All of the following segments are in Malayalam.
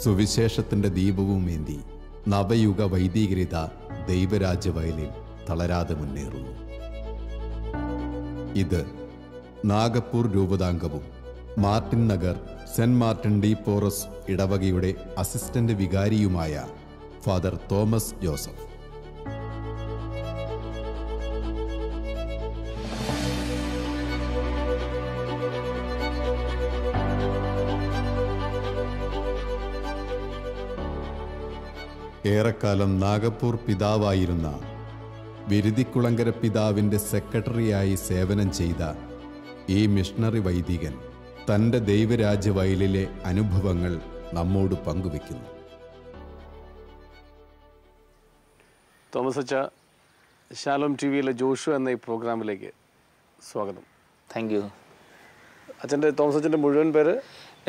സുവിശേഷത്തിൻ്റെ ദീപവുമേന്തി നവയുഗ വൈദികരിത ദൈവരാജ്യ വയലിൽ തളരാതെ മുന്നേറുന്നു. ഇത് നാഗപ്പൂർ രൂപതാംഗവും Martin Nagar saint Martin de Porres ഇടവകയുടെ അസിസ്റ്റന്റ് വികാരിയുമായ ഫാദർ തോമസ് ജോസഫ്. ഏറെക്കാലം നാഗപ്പൂർ പിതാവായിരുന്ന വിരുതിക്കുളങ്കര പിതാവിൻ്റെ സെക്രട്ടറിയായി സേവനം ചെയ്ത ഈ മിഷണറി വൈദികൻ തൻ്റെ ദൈവരാജ്യ വയലിലെ അനുഭവങ്ങൾ നമ്മോട് പങ്കുവെക്കുന്നു. തോമസ് അച്ഛ, ശാലോം ടി വിയിലെ ജോഷു എന്ന ഈ പ്രോഗ്രാമിലേക്ക് സ്വാഗതം. Thank you. തോമസ് അച്ഛൻ്റെ മുഴുവൻ പേര്?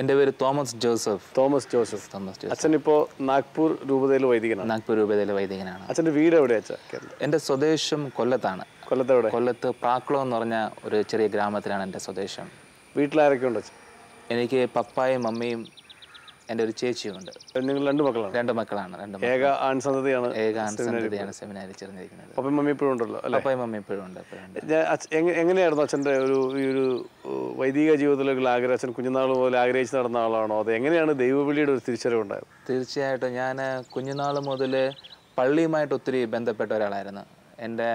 എൻ്റെ പേര് തോമസ് ജോസഫ്. Thomas Joseph. അച്ഛൻ ഇപ്പോൾ നാഗ്പൂർ രൂപതയിലെ വൈദികനാണ്. നാഗ്പൂർ രൂപതയിലെ വൈദികനാണ്. അച്ഛൻ്റെ വീട് എവിടെയാ അച്ഛൻ? എൻ്റെ സ്വദേശം കൊല്ലത്താണ്. കൊല്ലത്തെവിടെ? കൊല്ലത്ത് പ്രാക്കുളം എന്ന് പറഞ്ഞ ഒരു ചെറിയ ഗ്രാമത്തിലാണ് എൻ്റെ സ്വദേശം. വീട്ടിലാരൊക്കെ ഉണ്ട് അച്ഛൻ? എനിക്ക് പപ്പായും മമ്മിയും എൻ്റെ ഒരു ചേച്ചിയുമുണ്ട്. നിങ്ങൾ രണ്ട് മക്കളാണ്? രണ്ട് മക്കളാണ്. ഏക ആൺസന്തതിയാണ് സെമിനാരിൽ ചേർന്നിരിക്കുന്നത്. പപ്പയും മമ്മി ഇപ്പോഴും ഉണ്ടല്ലോ? പപ്പായും മമ്മി ഇപ്പോഴും ഉണ്ട്. എങ്ങനെയായിരുന്നു അച്ഛൻ്റെ ഈ ഒരു വൈദിക ജീവിതത്തിലേക്കുള്ള ആഗ്രഹം? അച്ഛൻ കുഞ്ഞുനാൾ മുതൽ ആഗ്രഹിച്ച് നടന്ന ആളാണോ? അത് എങ്ങനെയാണ് ദൈവവിളിയുടെ ഒരു തിരിച്ചറിവുണ്ടായത്? തീർച്ചയായിട്ടും ഞാൻ കുഞ്ഞുനാൾ മുതൽ പള്ളിയുമായിട്ട് ഒത്തിരി ബന്ധപ്പെട്ട ഒരാളായിരുന്നു. എൻ്റെ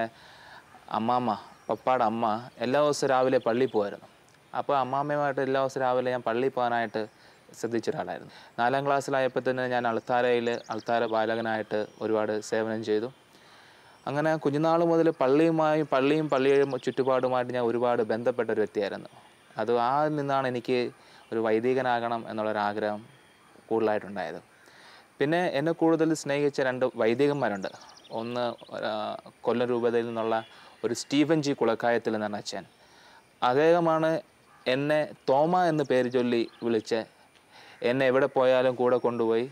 അമ്മാമ്മ, പപ്പാടെ അമ്മ എല്ലാ ദിവസവും രാവിലെ പള്ളിയിൽ പോകുമായിരുന്നു. അപ്പോൾ അമ്മാമ്മയുമായിട്ട് എല്ലാ ദിവസവും രാവിലെ ഞാൻ പള്ളിയിൽ പോകാനായിട്ട് ശ്രദ്ധിച്ചൊരാളായിരുന്നു. 4ാം ക്ലാസ്സിലായപ്പോൾ തന്നെ ഞാൻ അൾത്താര ബാലകനായിട്ട് ഒരുപാട് സേവനം ചെയ്തു. അങ്ങനെ കുഞ്ഞുനാൾ മുതൽ പള്ളിയും പള്ളിയും ചുറ്റുപാടുമായിട്ട് ഞാൻ ഒരുപാട് ബന്ധപ്പെട്ട ഒരു വ്യക്തിയായിരുന്നു. അത് നിന്നാണ് എനിക്ക് ഒരു വൈദികനാകണം എന്നുള്ളൊരാഗ്രഹം കൂടുതലായിട്ടുണ്ടായത്. പിന്നെ എന്നെ കൂടുതൽ സ്നേഹിച്ച 2 വൈദികന്മാരുണ്ട്. ഒന്ന് കൊല്ലം രൂപതയിൽ നിന്നുള്ള ഒരു സ്റ്റീഫൻ ജി കുളക്കായത്തിൽ എന്ന് പറഞ്ഞ അച്ഛൻ. അദ്ദേഹമാണ് എന്നെ തോമ എന്ന് പേര് ചൊല്ലി വിളിച്ച് എന്നെ എവിടെ പോയാലും കൂടെ കൊണ്ടുപോയി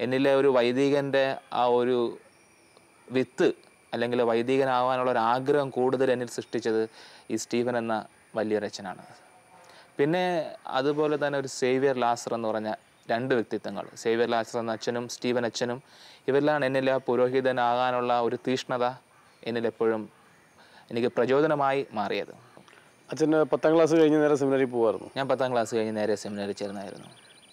എന്നിലെ ഒരു വൈദികൻ്റെ ആ ഒരു വിത്ത് അല്ലെങ്കിൽ വൈദികനാവാനുള്ളൊരാഗ്രഹം കൂടുതൽ എന്നിൽ സൃഷ്ടിച്ചത് ഈ സ്റ്റീഫൻ എന്ന വലിയൊരച്ഛനാണ്. പിന്നെ അതുപോലെ തന്നെ ഒരു സേവ്യർ ലാസർ എന്ന് പറഞ്ഞ 2 വ്യക്തിത്വങ്ങൾ, സേവ്യർ ലാസർ എന്ന അച്ഛനും സ്റ്റീഫൻ അച്ഛനും, ഇവരിലാണ് എന്നിൽ ആ പുരോഹിതനാകാനുള്ള ഒരു തീഷ്ണത എന്നിലെപ്പോഴും എനിക്ക് പ്രചോദനമായി മാറിയത്. അച്ഛന് 10ാം ക്ലാസ് കഴിഞ്ഞ് നേരെ സെമിനാരിൽ പോകുമായിരുന്നു? ഞാൻ 10ാം ക്ലാസ് കഴിഞ്ഞ് നേരെ സെമിനാരിൽ ചേർന്നായിരുന്നു.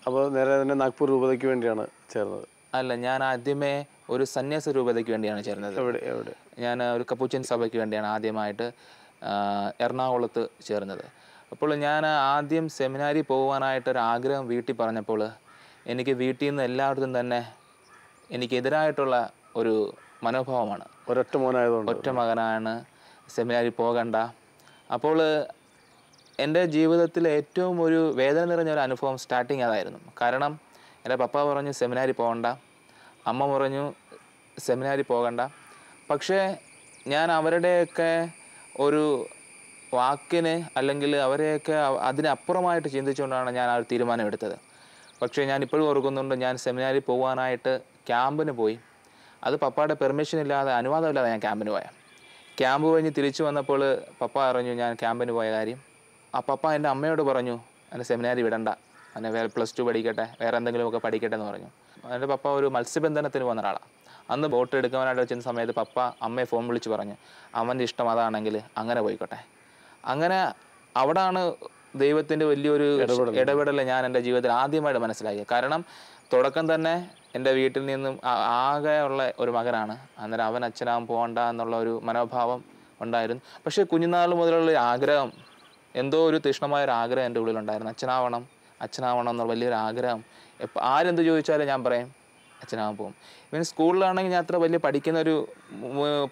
അപ്പോൾ നേരെ തന്നെ നാഗ്പൂർ രൂപതയ്ക്ക് വേണ്ടിയാണ് ചേർന്നത്? അല്ല, ഞാൻ ആദ്യമേ ഒരു സന്യാസ രൂപതയ്ക്ക് വേണ്ടിയാണ് ചേർന്നത്. എവിടെ? ഞാൻ ഒരു കപ്പുച്ചിൻ സഭയ്ക്ക് വേണ്ടിയാണ് ആദ്യമായിട്ട് എറണാകുളത്ത് ചേർന്നത്. അപ്പോൾ ഞാൻ ആദ്യം സെമിനാരി പോകുവാനായിട്ടൊരാഗ്രഹം വീട്ടിൽ പറഞ്ഞപ്പോൾ എനിക്ക് വീട്ടിൽ നിന്ന് എല്ലായിടത്തും തന്നെ എനിക്കെതിരായിട്ടുള്ള ഒരു മനോഭാവമാണ്. ഒരൊറ്റ മോനായതുകൊണ്ട്? ഒറ്റ മകനാണ്, സെമിനാരി പോകണ്ട. അപ്പോൾ എൻ്റെ ജീവിതത്തിൽ ഏറ്റവും ഒരു വേദന നിറഞ്ഞ ഒരു അനുഭവം സ്റ്റാർട്ടിങ് അതായിരുന്നു. കാരണം എൻ്റെ പപ്പ പറഞ്ഞു സെമിനാരി പോകണ്ട, അമ്മ പറഞ്ഞു സെമിനാരി പോകണ്ട. പക്ഷേ ഞാൻ അവരുടെയൊക്കെ ഒരു വാക്കിന് അല്ലെങ്കിൽ അവരെയൊക്കെ അതിനപ്പുറമായിട്ട് ചിന്തിച്ചുകൊണ്ടാണ് ഞാൻ ആ ഒരു തീരുമാനം എടുത്തത്. പക്ഷേ ഞാൻ ഇപ്പോഴും ഓർക്കുന്നുണ്ട്, ഞാൻ സെമിനാരി പോകാനായിട്ട് ക്യാമ്പിന് പോയി. അത് പപ്പയുടെ പെർമിഷൻ ഇല്ലാതെ, അനുവാദമില്ലാതെ ഞാൻ ക്യാമ്പിന് പോയാൽ. ക്യാമ്പ് കഴിഞ്ഞ് തിരിച്ചു വന്നപ്പോൾ പപ്പ അറിഞ്ഞു ഞാൻ ക്യാമ്പിന് പോയ കാര്യം. ആ പപ്പ എൻ്റെ അമ്മയോട് പറഞ്ഞു എന്നെ സെമിനാരി വിടണ്ട, എന്നെ +2 പഠിക്കട്ടെ, വേറെ എന്തെങ്കിലുമൊക്കെ പഠിക്കട്ടെ എന്ന് പറഞ്ഞു. എൻ്റെ പപ്പ ഒരു മത്സ്യബന്ധനത്തിന് പോകുന്ന ഒരാളാണ്. അന്ന് ബോട്ട് എടുക്കാനായിട്ട് വെച്ചിരുന്ന സമയത്ത് പപ്പ അമ്മയെ ഫോൺ വിളിച്ച് പറഞ്ഞു അവൻ്റെ ഇഷ്ടം അതാണെങ്കിൽ അങ്ങനെ പോയിക്കോട്ടെ. അങ്ങനെ അവിടാണ് ദൈവത്തിൻ്റെ വലിയൊരു ഇടപെടൽ ഞാൻ എൻ്റെ ജീവിതത്തിൽ ആദ്യമായിട്ട് മനസ്സിലാക്കിയത്. കാരണം തുടക്കം തന്നെ എൻ്റെ വീട്ടിൽ നിന്നും ആകെ ഉള്ള ഒരു മകനാണ്. അന്നേരം അവൻ അച്ഛനാവാൻ പോകണ്ട എന്നുള്ള ഒരു മനോഭാവം ഉണ്ടായിരുന്നു. പക്ഷേ കുഞ്ഞുനാൾ മുതലുള്ള ആഗ്രഹം, എന്തോ ഒരു തീഷ്ണമായൊരു ആഗ്രഹം എൻ്റെ ഉള്ളിലുണ്ടായിരുന്നു. അച്ഛനാവണം എന്നുള്ള വലിയൊരു ആഗ്രഹം. ആരെന്ത് ചോദിച്ചാലും ഞാൻ പറയും അച്ഛനാവാൻ പോകും. ഇവൻ സ്കൂളിലാണെങ്കിൽ ഞാൻ അത്ര വലിയ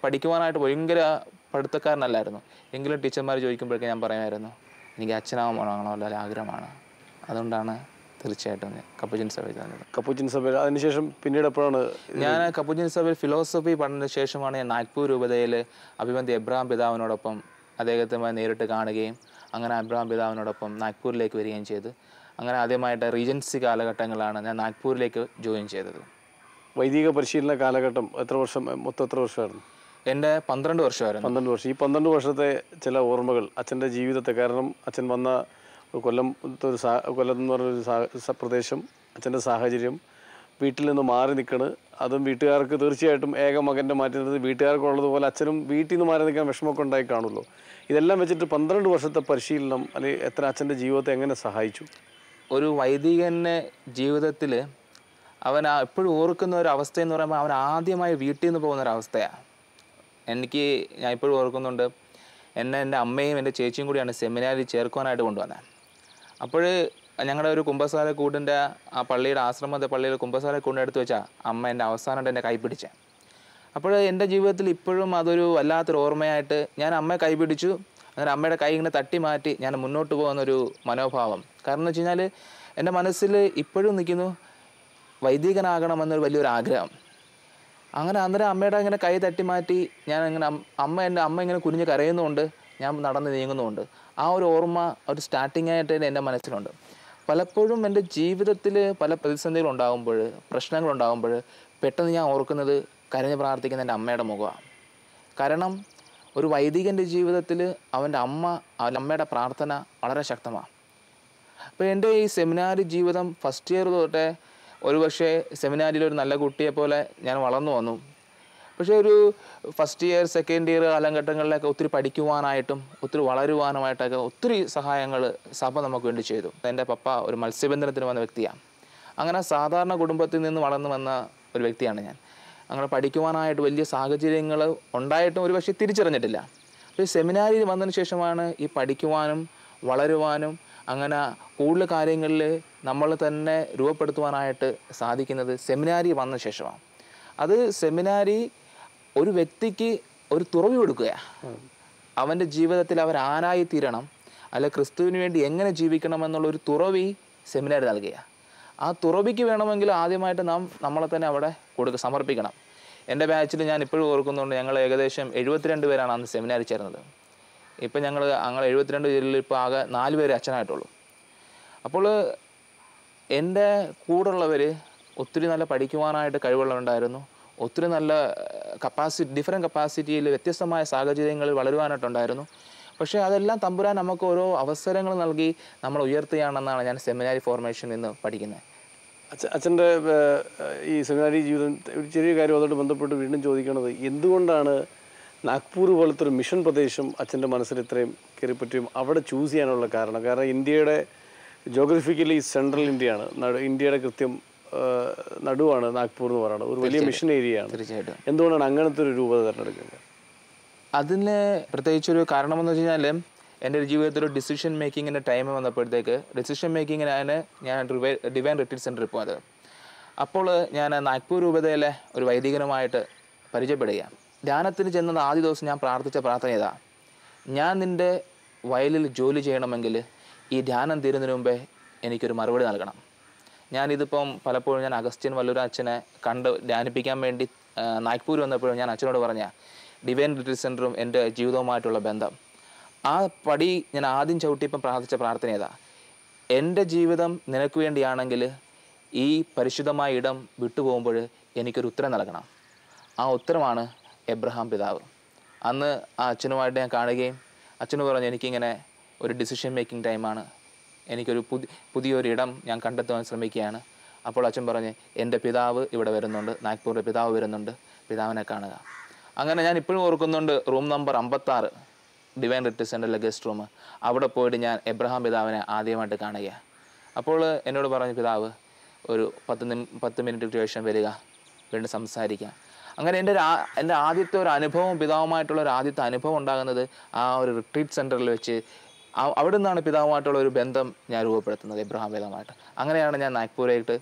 പഠിക്കുവാനായിട്ട് ഭയങ്കര പഠിത്തക്കാരനല്ലായിരുന്നു. എങ്കിലും ടീച്ചർമാർ ചോദിക്കുമ്പോഴേക്കും ഞാൻ പറയുമായിരുന്നു എനിക്ക് അച്ഛനാവാനുള്ള ആഗ്രഹമാണ്. അതുകൊണ്ടാണ് തീർച്ചയായിട്ടും കപ്പുച്ചിൻ സഭയിൽ വന്നത്. കപ്പുച്ചിൻ സഭയിൽ അതിനുശേഷം പിന്നീട് എപ്പോഴാണ്? ഞാൻ കപ്പുച്ചിൻ സഭയിൽ ഫിലോസഫി പഠനത്തിന് ശേഷമാണ് ഞാൻ നാഗ്പൂർ രൂപതയിൽ അഭിവന്തി എബ്രഹാം പിതാവിനോടൊപ്പം അദ്ദേഹത്തെ നേരിട്ട് കാണുകയും അങ്ങനെ എബ്രഹാം പിതാവിനോടൊപ്പം നാഗ്പൂരിലേക്ക് വരികയും ചെയ്തു. അങ്ങനെ ആദ്യമായിട്ട് റീജൻസി കാലഘട്ടങ്ങളാണ് ഞാൻ നാഗ്പൂരിലേക്ക് ജോയിൻ ചെയ്തത്. വൈദിക പരിശീലന കാലഘട്ടം എത്ര വർഷം, മൊത്തം എത്ര വർഷമായിരുന്നു? എൻ്റെ 12 വർഷമായിരുന്നു. 12 വർഷം. ഈ 12 വർഷത്തെ ചില ഓർമ്മകൾ അച്ഛൻ്റെ ജീവിതത്തെ, കാരണം അച്ഛൻ വന്ന കൊല്ലം എന്ന് പറഞ്ഞൊരു പ്രദേശം, അച്ഛൻ്റെ സാഹചര്യം, വീട്ടിൽ നിന്ന് മാറി നിൽക്കണ്. അതും വീട്ടുകാർക്ക് തീർച്ചയായിട്ടും ഏക മകൻ്റെ മാറ്റി നിർത്തി വീട്ടുകാർക്കുള്ളതുപോലെ അച്ഛനും വീട്ടിൽ നിന്ന് മാറി നിൽക്കാൻ വിഷമമൊക്കെ ഉണ്ടായി കാണുമല്ലോ. ഇതെല്ലാം വെച്ചിട്ട് 12 വർഷത്തെ പരിശീലനം അല്ലെങ്കിൽ എത്ര അച്ഛൻ്റെ ജീവിതത്തെ എങ്ങനെ സഹായിച്ചു? ഒരു വൈദികൻ്റെ ജീവിതത്തിൽ അവൻ എപ്പോഴും ഓർക്കുന്ന ഒരു അവസ്ഥയെന്ന് പറയുമ്പോൾ അവൻ ആദ്യമായി വീട്ടിൽ നിന്ന് പോകുന്ന ഒരവസ്ഥയാണ്. ഞാൻ ഇപ്പോഴും ഓർക്കുന്നുണ്ട്, എൻ്റെ അമ്മയും എൻ്റെ ചേച്ചിയും കൂടിയാണ് സെമിനാരിൽ ചേർക്കുവാനായിട്ട് കൊണ്ടുവന്നത്. അപ്പോൾ ഞങ്ങളുടെ ഒരു കുമ്പസാര കൂടിൻ്റെ ആ പള്ളിയുടെ ആശ്രമത്തെ പള്ളിയിൽ കുമ്പസാര കൂടിൻ്റെ അടുത്ത് വെച്ചാൽ അമ്മ എൻ്റെ അവസാനമായിട്ട് എൻ്റെ കൈ പിടിച്ചത്. അപ്പോൾ എൻ്റെ ജീവിതത്തിൽ ഇപ്പോഴും അതൊരു വല്ലാത്തൊരു ഓർമ്മയായിട്ട് ഞാൻ അമ്മയെ കൈ പിടിച്ചു. അങ്ങനെ അമ്മയുടെ കൈ ഇങ്ങനെ തട്ടി മാറ്റി ഞാൻ മുന്നോട്ട് പോകുന്നൊരു മനോഭാവം. കാരണം എന്ന് വെച്ച് കഴിഞ്ഞാൽ എൻ്റെ മനസ്സിൽ ഇപ്പോഴും നിൽക്കുന്നു വൈദികനാകണമെന്നൊരു വലിയൊരു ആഗ്രഹം. അങ്ങനെ അന്നേരം അമ്മയുടെ ഇങ്ങനെ കൈ തട്ടി മാറ്റി ഞാൻ ഇങ്ങനെ എൻ്റെ അമ്മ ഇങ്ങനെ കുനിഞ്ഞ് കരയുന്നുമുണ്ട്, ഞാൻ നടന്ന് നീങ്ങുന്നുമുണ്ട്. ആ ഒരു ഓർമ്മ ഒരു സ്റ്റാർട്ടിംഗ് ആയിട്ട് എൻ്റെ മനസ്സിലുണ്ട്. പലപ്പോഴും എൻ്റെ ജീവിതത്തിൽ പല പ്രതിസന്ധികളുണ്ടാകുമ്പോൾ, പ്രശ്നങ്ങളുണ്ടാകുമ്പോൾ പെട്ടെന്ന് ഞാൻ ഓർക്കുന്നത് കരഞ്ഞ് പ്രാർത്ഥിക്കുന്ന എൻ്റെ അമ്മയുടെ മുഖമാണ്. കാരണം ഒരു വൈദികൻ്റെ ജീവിതത്തിൽ അവൻ്റെ അമ്മയുടെ പ്രാർത്ഥന വളരെ ശക്തമാണ്. അപ്പോൾ എൻ്റെ ഈ സെമിനാരി ജീവിതം ഫസ്റ്റ് ഇയർ തൊട്ടേ ഒരുപക്ഷെ സെമിനാരിയിൽ ഒരു നല്ല കുട്ടിയെ പോലെ ഞാൻ വളർന്നു വന്നു. പക്ഷേ ഒരു ഫസ്റ്റ് ഇയർ സെക്കൻഡ് ഇയർ കാലഘട്ടങ്ങളിലൊക്കെ ഒത്തിരി പഠിക്കുവാനായിട്ടും ഒത്തിരി വളരുവാനുമായിട്ടൊക്കെ ഒത്തിരി സഹായങ്ങൾ സഭ നമുക്ക് വേണ്ടി ചെയ്തു. എൻ്റെ പപ്പ ഒരു മത്സ്യബന്ധനത്തിന് വന്ന വ്യക്തിയാണ്. അങ്ങനെ സാധാരണ കുടുംബത്തിൽ നിന്ന് വളർന്നു വന്ന ഒരു വ്യക്തിയാണ് ഞാൻ. അങ്ങനെ പഠിക്കുവാനായിട്ട് വലിയ സാഹചര്യങ്ങൾ ഉണ്ടായിട്ടും ഒരുപക്ഷെ തിരിച്ചറിഞ്ഞിട്ടില്ല. അപ്പോൾ ഈ സെമിനാരിയിൽ വന്നതിന് ശേഷമാണ് ഈ പഠിക്കുവാനും വളരുവാനും അങ്ങനെ കൂടുതൽ കാര്യങ്ങളിൽ നമ്മൾ തന്നെ രൂപപ്പെടുത്തുവാനായിട്ട് സാധിക്കുന്നത് സെമിനാരി വന്ന ശേഷമാണ്. അത് സെമിനാരി ഒരു വ്യക്തിക്ക് ഒരു തുറവി കൊടുക്കുകയാണ്. അവൻ്റെ ജീവിതത്തിൽ അവർ ആരായി തീരണം, അല്ല ക്രിസ്തുവിന് വേണ്ടി എങ്ങനെ ജീവിക്കണം എന്നുള്ളൊരു തുറവി സെമിനാരി നൽകുക. ആ തുറവിക്ക് വേണമെങ്കിൽ ആദ്യമായിട്ട് നമ്മളെ തന്നെ അവിടെ സമർപ്പിക്കണം. എൻ്റെ ബാച്ചിൽ ഞാൻ ഇപ്പോഴും ഓർക്കുന്നുണ്ട്, ഞങ്ങൾ ഏകദേശം 72 പേരാണ് അന്ന് സെമിനാരി ചേർന്നത്. ഇപ്പം ഞങ്ങൾ 72 പേരിൽ ഇപ്പോൾ ആകെ 4 പേര് അച്ഛനായിട്ടുള്ളൂ. അപ്പോൾ എൻ്റെ കൂടെയുള്ളവർ ഒത്തിരി നല്ല പഠിക്കുവാനായിട്ട് കഴിവുള്ളവരുണ്ടായിരുന്നു. ഒത്തിരി നല്ല ഡിഫറെൻറ്റ് കപ്പാസിറ്റിയിൽ വ്യത്യസ്തമായ സാഹചര്യങ്ങളിൽ വളരുവാനായിട്ടുണ്ടായിരുന്നു. പക്ഷേ അതെല്ലാം തമ്പുരാൻ നമുക്ക് ഓരോ അവസരങ്ങൾ നൽകി നമ്മൾ ഉയർത്തുകയാണെന്നാണ് ഞാൻ സെമിനാരി ഫോർമേഷനിൽ നിന്ന് പഠിക്കുന്നത്. അച്ഛൻ്റെ ഈ സെമിനാരി ജീവിതം ഒരു ചെറിയ കാര്യം അതോട് ബന്ധപ്പെട്ട് വീണ്ടും ചോദിക്കുന്നത്, എന്തുകൊണ്ടാണ് നാഗ്പൂർ പോലത്തെ ഒരു മിഷൻ പ്രദേശം അച്ഛൻ്റെ മനസ്സിൽ ഇത്രയും കയറിപ്പറ്റിയും അവിടെ ചൂസ് ചെയ്യാനുള്ള കാരണം? കാരണം ഇന്ത്യയുടെ ജോഗ്രഫിക്കലി സെൻട്രൽ ഇന്ത്യയാണ്, ഇന്ത്യയുടെ കൃത്യം നടുവാണ് നാഗ്പൂർ എന്ന് പറയുന്നത്, ഒരു വലിയ മിഷൻ ഏരിയയാണ്. തീർച്ചയായിട്ടും. എന്തുകൊണ്ടാണ് അങ്ങനത്തെ ഒരു രൂപത തിരഞ്ഞെടുക്കുന്നത്? അതിന് പ്രത്യേകിച്ചൊരു കാരണമെന്ന് വെച്ച് കഴിഞ്ഞാൽ എൻ്റെ ഒരു ജീവിതത്തിൽ ഒരു ഡിസിഷൻ മേക്കിങ്ങിൻ്റെ ടൈം വന്നപ്പോഴത്തേക്ക് ഡിസിഷൻ മേക്കിങ്ങിനാണ് ഞാൻ ഡിവൈൻ റിട്രീറ്റ് സെൻറ്ററിൽ പോയത്. അപ്പോൾ ഞാൻ നാഗ്പൂർ രൂപതയിലെ ഒരു വൈദികനുമായിട്ട് പരിചയപ്പെടുകയാണ്. ധ്യാനത്തിന് ചെന്നത് ആദ്യ ദിവസം ഞാൻ പ്രാർത്ഥിച്ച പ്രാർത്ഥന ഇതാ: ഞാൻ നിൻ്റെ വയലിൽ ജോലി ചെയ്യണമെങ്കിൽ ഈ ധ്യാനം തീരുന്നതിന് മുമ്പേ എനിക്കൊരു മറുപടി നൽകണം. ഞാനിതിപ്പം പലപ്പോഴും ഞാൻ അഗസ്ത്യൻ വല്ലൂർ അച്ഛനെ കണ്ട് ധ്യാനിപ്പിക്കാൻ വേണ്ടി നാഗ്പൂർ വന്നപ്പോഴും ഞാൻ അച്ഛനോട് പറഞ്ഞ ഡിവൈൻ റിട്രീറ്റ് സെൻറ്ററും എൻ്റെ ജീവിതവുമായിട്ടുള്ള ബന്ധം, ആ പടി ഞാൻ ആദ്യം ചവിട്ടിയപ്പം പ്രാർത്ഥിച്ച പ്രാർത്ഥന ഏതാ: എൻ്റെ ജീവിതം നിനക്ക് വേണ്ടിയാണെങ്കിൽ ഈ പരിശുദ്ധമായ ഇടം വിട്ടുപോകുമ്പോൾ എനിക്കൊരു ഉത്തരം നൽകണം. ആ ഉത്തരമാണ് എബ്രഹാം പിതാവ്. അന്ന് ആ അച്ഛനുമായിട്ട് ഞാൻ കാണുകയും അച്ഛന് പറഞ്ഞു, എനിക്കിങ്ങനെ ഒരു ഡിസിഷൻ മേക്കിംഗ് ടൈമാണ്, എനിക്കൊരു പുതിയൊരിടം ഞാൻ കണ്ടെത്തുവാൻ ശ്രമിക്കുകയാണ്. അപ്പോൾ അച്ഛൻ പറഞ്ഞ്, എൻ്റെ പിതാവ് ഇവിടെ വരുന്നുണ്ട്, നാഗ്പൂരിലെ പിതാവ് വരുന്നുണ്ട്, പിതാവിനെ കാണുക. അങ്ങനെ ഞാൻ ഇപ്പോഴും ഓർക്കുന്നുണ്ട്, റൂം നമ്പർ 56 ഡിവൈൻ റിട്രീറ്റ് സെൻ്ററിലെ ഗസ്റ്റ് റൂം, അവിടെ പോയിട്ട് ഞാൻ എബ്രഹാം പിതാവിനെ ആദ്യമായിട്ട് കാണുകയാണ്. അപ്പോൾ എന്നോട് പറഞ്ഞു, പിതാവ് ഒരു 10 മിനിറ്റ് ശേഷം വരിക, വീണ്ടും സംസാരിക്കാം. അങ്ങനെ എൻ്റെ ആദ്യത്തെ ഒരു അനുഭവം, പിതാവുമായിട്ടുള്ള ഒരു ആദ്യത്തെ അനുഭവം ഉണ്ടാകുന്നത് ആ ഒരു റിട്രീറ്റ് സെൻറ്ററിൽ വെച്ച്. അവിടെ നിന്നാണ് പിതാവുമായിട്ടുള്ള ഒരു ബന്ധം ഞാൻ രൂപപ്പെടുത്തുന്നത്, എബ്രഹാം പിതാവുമായിട്ട്. അങ്ങനെയാണ് ഞാൻ നാഗ്പൂരായിട്ട്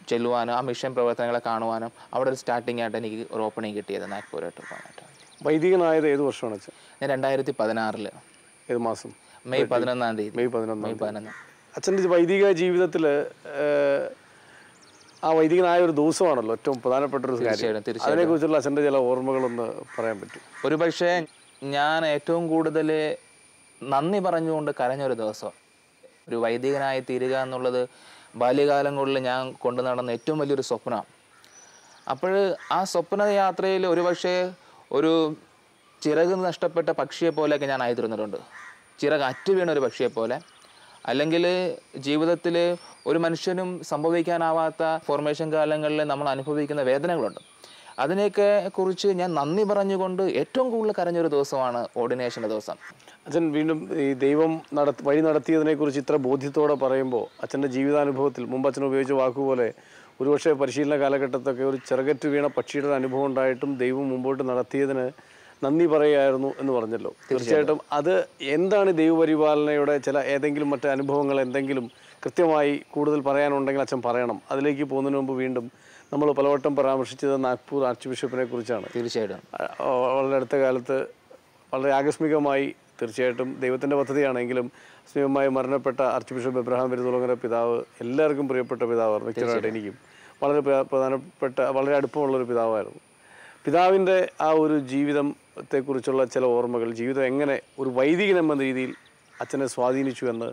ചെല്ലുവാനും ആ മിഷൻ പ്രവർത്തനങ്ങളെ കാണുവാനും അവിടെ ഒരു സ്റ്റാർട്ടിംഗ് ആയിട്ട് എനിക്ക് ഒരു ഓപ്പണിങ് കിട്ടിയത് നാഗ്പൂരായിട്ട് പോകാനായിട്ട്. വൈദികനായത് ഏത് വർഷമാണ് അച്ഛൻ? ഞാൻ 2016 ഏത് മാസം? മെയ് 11-ാം തീയതി. മെയ് 11. അച്ഛൻ്റെ വൈദിക ജീവിതത്തിൽ ആ വൈദികനായ ഒരു ദിവസമാണല്ലോ ഏറ്റവും പ്രധാനപ്പെട്ട ഒരു കാര്യം. അതിനെക്കുറിച്ചുള്ള അച്ഛൻ്റെ ചില ഓർമ്മകളൊന്ന് പറയാൻ പറ്റും? ഒരു പക്ഷേ ഞാൻ ഏറ്റവും കൂടുതൽ നന്ദി പറഞ്ഞുകൊണ്ട് കരഞ്ഞൊരു ദിവസം. ഒരു വൈദികനായി തീരുക എന്നുള്ളത് ബാല്യകാലങ്ങളിൽ ഞാൻ കൊണ്ടു നടന്ന ഏറ്റവും വലിയൊരു സ്വപ്നമാണ്. അപ്പോൾ ആ സ്വപ്ന യാത്രയിൽ ഒരുപക്ഷെ ഒരു ചിറക് നഷ്ടപ്പെട്ട പക്ഷിയെ പോലെയൊക്കെ ഞാൻ ആയി തീർന്നിട്ടുണ്ട്. ചിറക് അറ്റു വീണ ഒരു പക്ഷിയെ പോലെ. അല്ലെങ്കിൽ ജീവിതത്തിൽ ഒരു മനുഷ്യനും സംഭവിക്കാനാവാത്ത ഫോർമേഷൻ കാലങ്ങളിൽ നമ്മൾ അനുഭവിക്കുന്ന വേദനകളുണ്ട്. അതിനെയൊക്കെ കുറിച്ച് ഞാൻ നന്ദി പറഞ്ഞുകൊണ്ട് ഏറ്റവും കൂടുതൽ കരഞ്ഞൊരു ദിവസമാണ് ഓർഡിനേഷൻ്റെ ദിവസം. അച്ഛൻ വീണ്ടും ഈ ദൈവം വഴി നടത്തിയതിനെക്കുറിച്ച് ഇത്ര ബോധ്യത്തോടെ പറയുമ്പോൾ അച്ഛൻ്റെ ജീവിതാനുഭവത്തിൽ മുമ്പ് അച്ഛൻ ഉപയോഗിച്ച വാക്കുപോലെ ഒരുപക്ഷെ പരിശീലന കാലഘട്ടത്തൊക്കെ ഒരു ചിറകറ്റ് വീണ പക്ഷിയുടെ ഒരു അനുഭവം ഉണ്ടായിട്ടും ദൈവം മുമ്പോട്ട് നടത്തിയതിന് നന്ദി പറയുകയായിരുന്നു എന്ന് പറഞ്ഞല്ലോ. തീർച്ചയായിട്ടും അത് എന്താണ് ദൈവപരിപാലനയുടെ ഏതെങ്കിലും മറ്റ് അനുഭവങ്ങൾ എന്തെങ്കിലും കൃത്യമായി കൂടുതൽ പറയാനുണ്ടെങ്കിൽ അച്ഛൻ പറയണം. അതിലേക്ക് പോകുന്നതിന് മുമ്പ് വീണ്ടും നമ്മൾ പലവട്ടം പരാമർശിച്ചത് നാഗ്പൂർ ആർച്ച് ബിഷപ്പിനെ കുറിച്ചാണ്. തീർച്ചയായിട്ടും വളരെ അടുത്ത കാലത്ത് വളരെ ആകസ്മികമായി, തീർച്ചയായിട്ടും ദൈവത്തിൻ്റെ പദ്ധതിയാണെങ്കിലും ആകസ്മികമായി മരണപ്പെട്ട ആർച്ച് ബിഷപ്പ് എബ്രഹാം പെരുതുളങ്ങര പിതാവ് എല്ലാവർക്കും പ്രിയപ്പെട്ട പിതാവായിരുന്നു. വ്യക്തിപരമായിട്ട് എനിക്കും വളരെ പ്രധാനപ്പെട്ട വളരെ അടുപ്പമുള്ളൊരു പിതാവായിരുന്നു. പിതാവിൻ്റെ ആ ഒരു ജീവിതത്തെക്കുറിച്ചുള്ള ചില ഓർമ്മകൾ, ജീവിതം എങ്ങനെ ഒരു വൈദികൻ എന്ന രീതിയിൽ അച്ഛനെ സ്വാധീനിച്ചു എന്ന്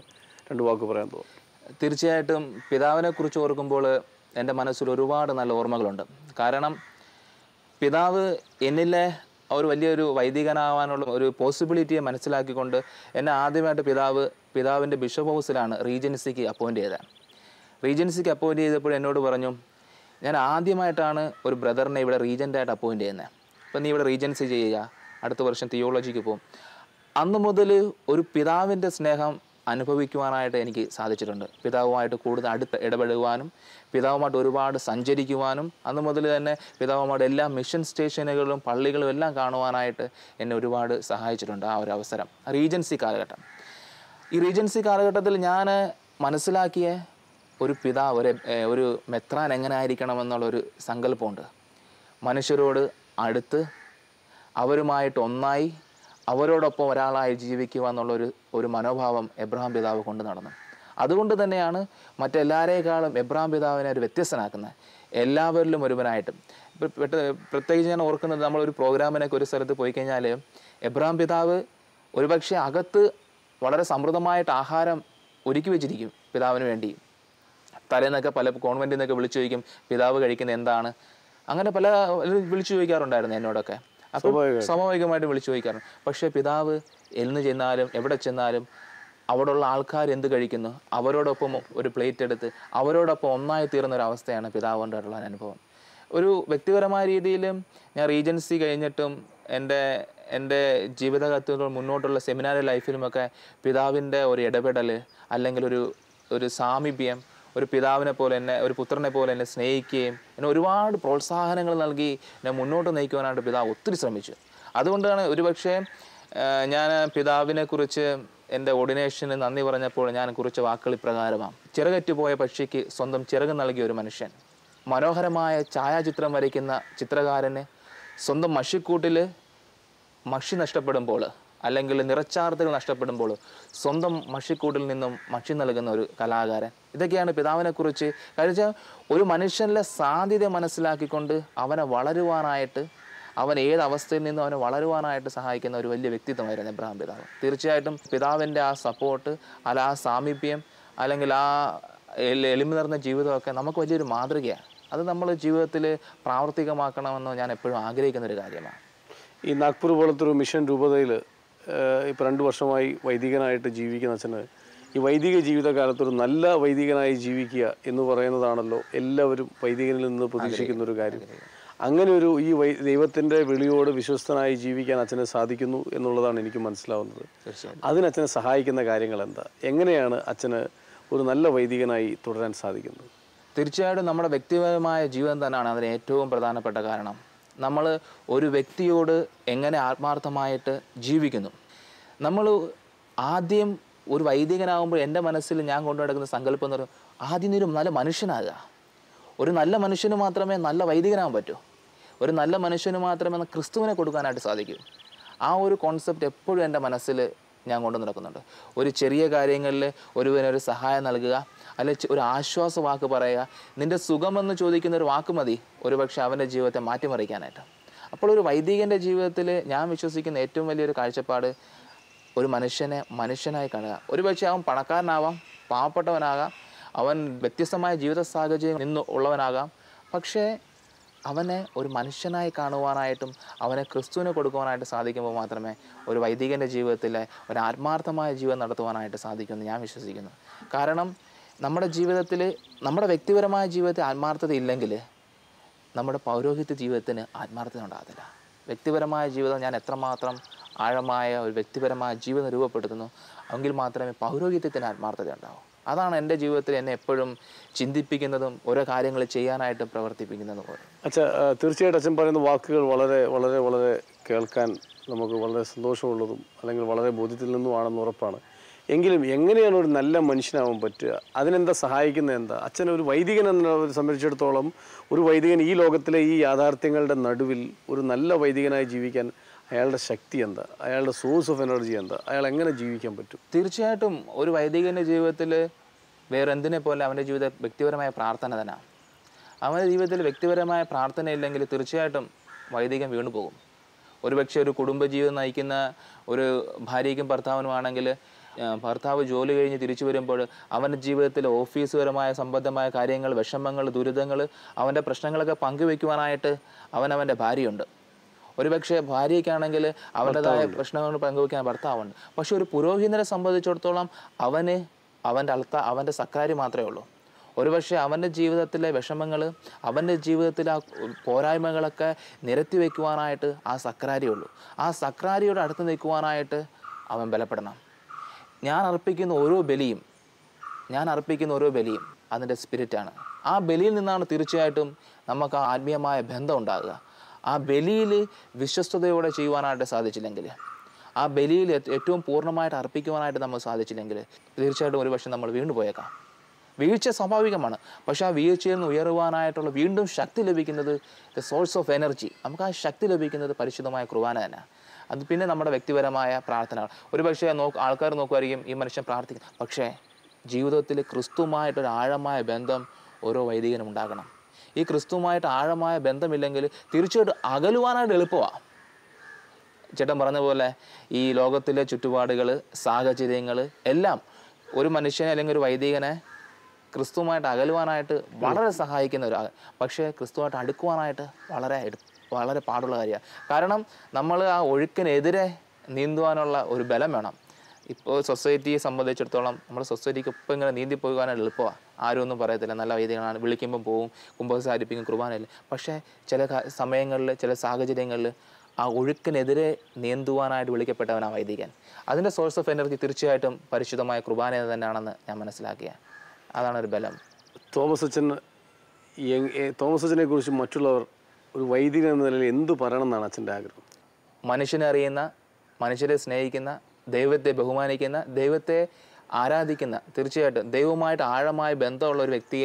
2 വാക്ക് പറയാൻ തോന്നുന്നു. തീർച്ചയായിട്ടും പിതാവിനെക്കുറിച്ച് ഓർക്കുമ്പോൾ എൻ്റെ മനസ്സിൽ ഒരുപാട് നല്ല ഓർമ്മകളുണ്ട്. കാരണം പിതാവ് എന്നിലെ ഒരു വലിയൊരു വൈദികനാവാനുള്ള ഒരു പോസിബിലിറ്റിയെ മനസ്സിലാക്കിക്കൊണ്ട് എന്നെ ആദ്യമായിട്ട് പിതാവിൻ്റെ ബിഷപ്പ് ഹൗസിലാണ് റീജൻസിക്ക് അപ്പോയിൻ്റ് ചെയ്തത്. റീജൻസിക്ക് അപ്പോയിൻ്റ് ചെയ്തപ്പോൾ എന്നോട് പറഞ്ഞു, ഞാൻ ആദ്യമായിട്ടാണ് ഒരു ബ്രദറിനെ ഇവിടെ റീജൻ്റായിട്ട് അപ്പോയിൻ്റ് ചെയ്യുന്നത്. അപ്പം നീ ഇവിടെ റീജൻസി ചെയ്യുക, അടുത്ത വർഷം തിയോളജിക്ക് പോകും. അന്ന് മുതൽ ഒരു പിതാവിൻ്റെ സ്നേഹം അനുഭവിക്കുവാനായിട്ട് എനിക്ക് സാധിച്ചിട്ടുണ്ട്. പിതാവുമായിട്ട് കൂടുതൽ അടുത്ത് ഇടപെടുവാനും പിതാവുമായിട്ട് ഒരുപാട് സഞ്ചരിക്കുവാനും അന്ന് മുതൽ തന്നെ പിതാവുമായിട്ട് എല്ലാ മിഷൻ സ്റ്റേഷനുകളും പള്ളികളും എല്ലാം കാണുവാനായിട്ട് എന്നെ ഒരുപാട് സഹായിച്ചിട്ടുണ്ട് ആ ഒരു അവസരം, റീജൻസി കാലഘട്ടം. ഈ റീജൻസി കാലഘട്ടത്തിൽ ഞാൻ മനസ്സിലാക്കിയ ഒരു പിതാവ്, ഒരു മെത്രാൻ എങ്ങനെ ആയിരിക്കണമെന്നുള്ളൊരു സങ്കല്പമുണ്ട്. മനുഷ്യരോട് അടുത്ത് അവരുമായിട്ട് ഒന്നായി അവരോടൊപ്പം ഒരാളായി ജീവിക്കുക എന്നുള്ളൊരു മനോഭാവം എബ്രഹാം പിതാവ് കൊണ്ട് നടന്നു. അതുകൊണ്ട് തന്നെയാണ് മറ്റെല്ലാവരേക്കാളും എബ്രഹാം പിതാവിനെ ഒരു വ്യത്യസ്തനാക്കുന്നത്, എല്ലാവരിലും ഒരുവനായിട്ടും. പ്രത്യേകിച്ച് ഞാൻ ഓർക്കുന്നത്, നമ്മളൊരു പ്രോഗ്രാമിനൊക്കെ ഒരു സ്ഥലത്ത് പോയി കഴിഞ്ഞാൽ എബ്രഹാം പിതാവ് ഒരുപക്ഷെ അകത്ത് വളരെ സമൃദ്ധമായിട്ട് ആഹാരം ഒരുക്കി വെച്ചിരിക്കും പിതാവിന് വേണ്ടി. തലേന്നൊക്കെ പല കോൺവെൻറ്റിൽ നിന്നൊക്കെ വിളിച്ചു ചോദിക്കും പിതാവ് കഴിക്കുന്നത് എന്താണ്, അങ്ങനെ പല വിളിച്ചു ചോദിക്കാറുണ്ടായിരുന്നു എന്നോടൊക്കെ. അപ്പോൾ സ്വാഭാവികമായിട്ട് വിളിച്ചു ചോദിക്കാറുണ്ട്. പക്ഷേ പിതാവ് എന്ന് ചെന്നാലും എവിടെ ചെന്നാലും അവിടെയുള്ള ആൾക്കാർ എന്ത് കഴിക്കുന്നു അവരോടൊപ്പം ഒരു പ്ലേറ്റ് എടുത്ത് അവരോടൊപ്പം ഒന്നായി തീർന്ന ഒരു അവസ്ഥയാണ് പിതാവ് കൊണ്ടുള്ള അനുഭവം. ഒരു വ്യക്തിപരമായ രീതിയിലും ഞാൻ റീജൻസി കഴിഞ്ഞിട്ടും എൻ്റെ ജീവിതകാലത്തിൽ മുന്നോട്ടുള്ള സെമിനാരി ലൈഫിലുമൊക്കെ പിതാവിൻ്റെ ഒരു ഇടപെടൽ അല്ലെങ്കിൽ ഒരു സാമീപ്യം, ഒരു പിതാവിനെ പോലെ എന്നെ, ഒരു പുത്രനെ പോലെ എന്നെ സ്നേഹിക്കുകയും എന്നെ ഒരുപാട് പ്രോത്സാഹനങ്ങൾ നൽകി എന്നെ മുന്നോട്ട് നയിക്കുവാനായിട്ട് പിതാവ് ഒത്തിരി ശ്രമിച്ചു. അതുകൊണ്ടാണ് ഒരുപക്ഷെ ഞാൻ പിതാവിനെക്കുറിച്ച് എൻ്റെ ഓർഡിനേഷന് നന്ദി പറഞ്ഞപ്പോൾ ഞാൻ കുറിച്ച വാക്കുകൾ ഇപ്രകാരമാണ്. ചിറകറ്റുപോയ പക്ഷിക്ക് സ്വന്തം ചിറക് നൽകിയ ഒരു മനുഷ്യൻ, മനോഹരമായ ഛായാചിത്രം വരയ്ക്കുന്ന ചിത്രകാരന് സ്വന്തം മഷിക്കൂട്ടിൽ മഷി നഷ്ടപ്പെടുമ്പോൾ അല്ലെങ്കിൽ നിറച്ചാർത്തുകൾ നഷ്ടപ്പെടുമ്പോൾ സ്വന്തം മഷിക്കൂട്ടിൽ നിന്നും മഷി നൽകുന്ന ഒരു കലാകാരൻ. ഇതൊക്കെയാണ് പിതാവിനെക്കുറിച്ച്. കഴിച്ചാൽ ഒരു മനുഷ്യനിലെ സാധ്യത മനസ്സിലാക്കിക്കൊണ്ട് അവനെ വളരുവാനായിട്ട്, അവൻ ഏത് അവസ്ഥയിൽ നിന്നും അവനെ വളരുവാനായിട്ട് സഹായിക്കുന്ന ഒരു വലിയ വ്യക്തിത്വമായിരുന്നു എബ്രഹാം പിതാവ്. തീർച്ചയായിട്ടും പിതാവിൻ്റെ ആ സപ്പോർട്ട്, അല്ല ആ സാമീപ്യം, അല്ലെങ്കിൽ ആ എളിമ നിറഞ്ഞ ജീവിതമൊക്കെ നമുക്ക് വലിയൊരു മാതൃകയാണ്. അത് നമ്മൾ ജീവിതത്തിൽ പ്രാവർത്തികമാക്കണമെന്ന് ഞാൻ എപ്പോഴും ആഗ്രഹിക്കുന്നൊരു കാര്യമാണ്. ഈ നാഗ്പൂർ പോലത്തൊരു മിഷൻ രൂപതയിൽ ഇപ്പോൾ 2 വർഷമായി വൈദികനായിട്ട് ജീവിക്കുന്ന അച്ഛന് ഈ വൈദിക ജീവിതകാലത്തൊരു നല്ല വൈദികനായി ജീവിക്കുക എന്ന് പറയുന്നതാണല്ലോ എല്ലാവരും വൈദികനിൽ നിന്ന് പ്രതീക്ഷിക്കുന്നൊരു കാര്യം. അങ്ങനെ ഒരു ഈ ദൈവത്തിൻ്റെ വിളിയോട് വിശ്വസ്തനായി ജീവിക്കാൻ അച്ഛന് സാധിക്കുന്നു എന്നുള്ളതാണ് എനിക്ക് മനസ്സിലാവുന്നത്. അതിന് അച്ഛനെ സഹായിക്കുന്ന കാര്യങ്ങൾ എന്താ? എങ്ങനെയാണ് അച്ഛന് ഒരു നല്ല വൈദികനായി തുടരാൻ സാധിക്കുന്നത്? തീർച്ചയായിട്ടും നമ്മുടെ വ്യക്തിപരമായ ജീവിതം തന്നെയാണ് അതിന് ഏറ്റവും പ്രധാനപ്പെട്ട കാരണം. നമ്മൾ ഒരു വ്യക്തിയോട് എങ്ങനെ ആത്മാർത്ഥമായിട്ട് ജീവിക്കുന്നു. നമ്മൾ ആദ്യം ഒരു വൈദികനാകുമ്പോൾ എൻ്റെ മനസ്സിൽ ഞാൻ കൊണ്ടു നടക്കുന്ന സങ്കല്പം എന്ന് പറയുന്നത് ആദ്യം ഒരു നല്ല മനുഷ്യനാകുക. ഒരു നല്ല മനുഷ്യന് മാത്രമേ നല്ല വൈദികനാകാൻ പറ്റൂ. ഒരു നല്ല മനുഷ്യന് മാത്രമേ ക്രിസ്തുവിനെ കൊടുക്കാനായിട്ട് സാധിക്കൂ. ആ ഒരു കോൺസെപ്റ്റ് എപ്പോഴും എൻ്റെ മനസ്സിൽ ഞാൻ കൊണ്ടു നടക്കുന്നുണ്ട്. ഒരു ചെറിയ കാര്യങ്ങളിൽ ഒരുവനൊരു സഹായം നൽകുക, അല്ലെങ്കിൽ ഒരു ആശ്വാസ വാക്ക് പറയുക, നിൻ്റെ സുഖമെന്ന് ചോദിക്കുന്ന ഒരു വാക്ക് മതി ഒരുപക്ഷെ അവൻ്റെ ജീവിതത്തെ മാറ്റിമറിക്കാനായിട്ട്. അപ്പോൾ ഒരു വൈദികൻ്റെ ജീവിതത്തിൽ ഞാൻ വിശ്വസിക്കുന്ന ഏറ്റവും വലിയൊരു കാഴ്ചപ്പാട് ഒരു മനുഷ്യനെ മനുഷ്യനായി കാണുക. ഒരുപക്ഷെ അവൻ പണക്കാരനാവാം, പാവപ്പെട്ടവനാകാം, അവൻ വ്യത്യസ്തമായ ജീവിത സാഹചര്യം നിന്ന് ഉള്ളവനാകാം, പക്ഷേ അവനെ ഒരു മനുഷ്യനായി കാണുവാനായിട്ടും അവനെ ക്രിസ്തുവിനെ കൊടുക്കുവാനായിട്ട് സാധിക്കുമ്പോൾ മാത്രമേ ഒരു വൈദികൻ്റെ ജീവിതത്തിൽ ഒരു ആത്മാർത്ഥമായ ജീവിതം നടത്തുവാനായിട്ട് സാധിക്കുമെന്ന് ഞാൻ വിശ്വസിക്കുന്നു. കാരണം നമ്മുടെ ജീവിതത്തിൽ, നമ്മുടെ വ്യക്തിപരമായ ജീവിതത്തിൽ ആത്മാർത്ഥത ഇല്ലെങ്കിൽ നമ്മുടെ പൗരോഹിത്യ ജീവിതത്തിന് ആത്മാർത്ഥത ഉണ്ടാകത്തില്ല. വ്യക്തിപരമായ ജീവിതം ഞാൻ എത്രമാത്രം ആഴമായ ഒരു വ്യക്തിപരമായ ജീവിതം രൂപപ്പെടുത്തുന്നു എങ്കിൽ മാത്രമേ പൗരോഹിത്യത്തിന് ആത്മാർത്ഥത ഉണ്ടാവൂ. അതാണ് എൻ്റെ ജീവിതത്തിൽ എന്നെ എപ്പോഴും ചിന്തിപ്പിക്കുന്നതും ഓരോ കാര്യങ്ങൾ ചെയ്യാനായിട്ട് പ്രവർത്തിപ്പിക്കുന്നതും പോലെ. തീർച്ചയായിട്ടും അച്ഛൻ പറയുന്ന വാക്കുകൾ വളരെ വളരെ വളരെ കേൾക്കാൻ നമുക്ക് വളരെ സന്തോഷമുള്ളതും അല്ലെങ്കിൽ വളരെ ബോധ്യത്തിൽ നിന്നുമാണെന്ന് ഉറപ്പാണ്. എങ്കിലും എങ്ങനെയാണ് ഒരു നല്ല മനുഷ്യനാവാൻ പറ്റുക? അതിനെന്താ സഹായിക്കുന്നത്? എന്താ അച്ഛൻ ഒരു വൈദികൻ എന്ന സംബന്ധിച്ചിടത്തോളം, ഒരു വൈദികൻ ഈ ലോകത്തിലെ ഈ യാഥാർത്ഥ്യങ്ങളുടെ നടുവിൽ ഒരു നല്ല വൈദികനായി ജീവിക്കാൻ അയാളുടെ ശക്തി എന്താ? അയാളുടെ സോഴ്സ് ഓഫ് എനർജി എന്താ? അയാൾ എങ്ങനെ ജീവിക്കാൻ പറ്റും? തീർച്ചയായിട്ടും ഒരു വൈദികൻ്റെ ജീവിതത്തിൽ വേറെ എന്തിനെ പോലെ അവൻ്റെ ജീവിതം വ്യക്തിപരമായ പ്രാർത്ഥന തന്നെ. അവൻ്റെ ജീവിതത്തിൽ വ്യക്തിപരമായ പ്രാർത്ഥന ഇല്ലെങ്കിൽ തീർച്ചയായിട്ടും വൈദികൻ വീണു പോകും. ഒരുപക്ഷെ ഒരു കുടുംബജീവിതം നയിക്കുന്ന ഒരു ഭാര്യയ്ക്കും ഭർത്താവിനുമാണെങ്കിൽ ഭർത്താവ് ജോലി കഴിഞ്ഞ് തിരിച്ചു വരുമ്പോൾ അവൻ്റെ ജീവിതത്തിൽ ഓഫീസുപരമായ സംബന്ധമായ കാര്യങ്ങൾ, വിഷമങ്ങൾ, ദുരിതങ്ങൾ, അവൻ്റെ പ്രശ്നങ്ങളൊക്കെ പങ്കുവയ്ക്കുവാനായിട്ട് അവൻ്റെ ഭാര്യയുണ്ട്. ഒരുപക്ഷെ ഭാര്യയ്ക്കാണെങ്കിൽ അവൻ്റെതായ പ്രശ്നങ്ങൾ പങ്കുവയ്ക്കാൻ ഭർത്താവുണ്ട്. പക്ഷെ ഒരു പുരോഹിതനെ സംബന്ധിച്ചിടത്തോളം അവൻ്റെ സക്കാരി മാത്രമേ ഉള്ളൂ. ഒരുപക്ഷെ അവൻ്റെ ജീവിതത്തിലെ വിഷമങ്ങൾ, അവൻ്റെ ജീവിതത്തിലെ ആ പോരായ്മകളൊക്കെ നിരത്തി വയ്ക്കുവാനായിട്ട് ആ സക്രാരിയുള്ളൂ. ആ സക്രാരിയോട് അടുത്ത് നിൽക്കുവാനായിട്ട് അവൻ ബലപ്പെടണം. ഞാൻ അർപ്പിക്കുന്ന ഓരോ ബലിയും അതിൻ്റെ സ്പിരിറ്റാണ്. ആ ബലിയിൽ നിന്നാണ് തീർച്ചയായിട്ടും നമുക്ക് ആ ആത്മീയമായ ബന്ധം ഉണ്ടാകുക. ആ ബലിയിൽ വിശ്വസ്തയോടെ ചെയ്യുവാനായിട്ട് സാധിച്ചില്ലെങ്കിൽ, ആ ബലിയിൽ ഏറ്റവും പൂർണ്ണമായിട്ട് അർപ്പിക്കുവാനായിട്ട് നമുക്ക് സാധിച്ചില്ലെങ്കിൽ തീർച്ചയായിട്ടും ഒരുപക്ഷെ നമ്മൾ വീണ്ടും പോയേക്കാം. വീഴ്ച സ്വാഭാവികമാണ്. പക്ഷേ ആ വീഴ്ചയിൽ നിന്ന് ഉയരുവാനായിട്ടുള്ള വീണ്ടും ശക്തി ലഭിക്കുന്നത് ദ സോഴ്സ് ഓഫ് എനർജി. നമുക്ക് ആ ശക്തി ലഭിക്കുന്നത് പരിശുദ്ധമായ കുർബാന തന്നെ. അത് പിന്നെ നമ്മുടെ വ്യക്തിപരമായ പ്രാർത്ഥന. ഒരുപക്ഷെ ആൾക്കാർ നോക്കുമായിരിക്കും ഈ മനുഷ്യൻ പ്രാർത്ഥിക്കും. പക്ഷേ ജീവിതത്തിൽ ക്രിസ്തുവുമായിട്ടൊരു ആഴമായ ബന്ധം ഓരോ വൈദികനും ഉണ്ടാകണം. ഈ ക്രിസ്തുവുമായിട്ട് ആഴമായ ബന്ധമില്ലെങ്കിൽ തീർച്ചയായിട്ടും അകലുവാനായിട്ട് എളുപ്പമാണ്. ചേട്ടൻ പറഞ്ഞ പോലെ ഈ ലോകത്തിലെ ചുറ്റുപാടുകൾ, സാഹചര്യങ്ങൾ എല്ലാം ഒരു മനുഷ്യനെ അല്ലെങ്കിൽ ഒരു വൈദികനെ ക്രിസ്തുവുമായിട്ട് അകലുവാനായിട്ട് വളരെ സഹായിക്കുന്ന പക്ഷേ ക്രിസ്തുവായിട്ട് അടുക്കുവാനായിട്ട് വളരെ പാടുള്ള കാര്യമാണ്. കാരണം നമ്മൾ ആ ഒഴുക്കിനെതിരെ നീന്തുവാനുള്ള ഒരു ബലം വേണം. ഇപ്പോൾ സൊസൈറ്റിയെ സംബന്ധിച്ചിടത്തോളം നമ്മുടെ സൊസൈറ്റിക്ക് ഇപ്പം ഇങ്ങനെ നീന്തി പോകാനായിട്ട് എളുപ്പമാണ്. ആരും ഒന്നും പറയത്തില്ല, നല്ല വൈദികനാണ്, വിളിക്കുമ്പം പോവും, കുമ്പസാരിപ്പിക്കും, കുർബാനയില്ല. പക്ഷേ ചില സമയങ്ങളിൽ, ചില സാഹചര്യങ്ങളിൽ ആ ഒഴുക്കിനെതിരെ നീന്തുവാനായിട്ട് വിളിക്കപ്പെട്ടവനാ വൈദികൻ. അതിൻ്റെ സോഴ്സ് ഓഫ് എനർജി തീർച്ചയായിട്ടും പരിശുദ്ധമായ കുർബാന തന്നെയാണെന്ന് ഞാൻ മനസ്സിലാക്കിയ. അതാണ് ഒരു ബലം. തോമസ് അച്ഛനെ കുറിച്ച് മറ്റുള്ളവർ ഒരു വൈദികൻ എന്ന നിലയിൽ എന്ത് പറയണം എന്നാണ് അച്ഛൻ്റെ ആഗ്രഹം? മനുഷ്യനെ അറിയുന്ന, മനുഷ്യരെ സ്നേഹിക്കുന്ന, ദൈവത്തെ ബഹുമാനിക്കുന്ന, ദൈവത്തെ ആരാധിക്കുന്ന, തീർച്ചയായിട്ടും ദൈവവുമായിട്ട് ആഴമായ ബന്ധമുള്ള ഒരു വ്യക്തി